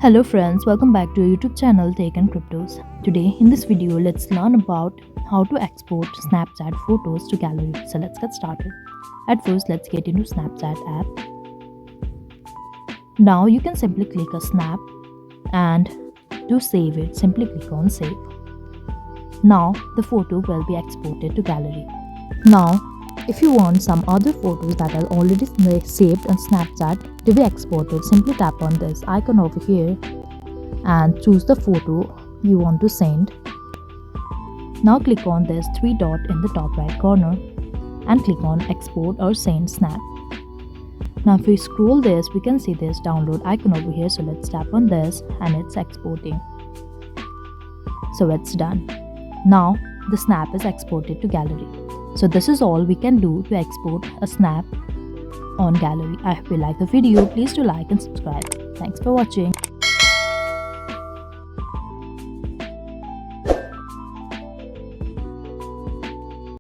Hello friends, welcome back to our YouTube channel Tech and Cryptos. Today in this video let's learn about how to export Snapchat photos to gallery. So let's get started. At first let's get into Snapchat app. Now you can simply click a snap and to save it simply click on save. Now the photo will be exported to gallery. Now if you want some other photos that are already saved on Snapchat to be exported, simply tap on this icon over here and choose the photo you want to send. Now click on this three dot in the top right corner and click on export or send snap. Now if we scroll this, we can see this download icon over here, so let's tap on this and it's exporting. So it's done. Now the snap is exported to gallery. So this is all we can do to export a snap on gallery. I hope you like the video. Please do like and subscribe. Thanks for watching.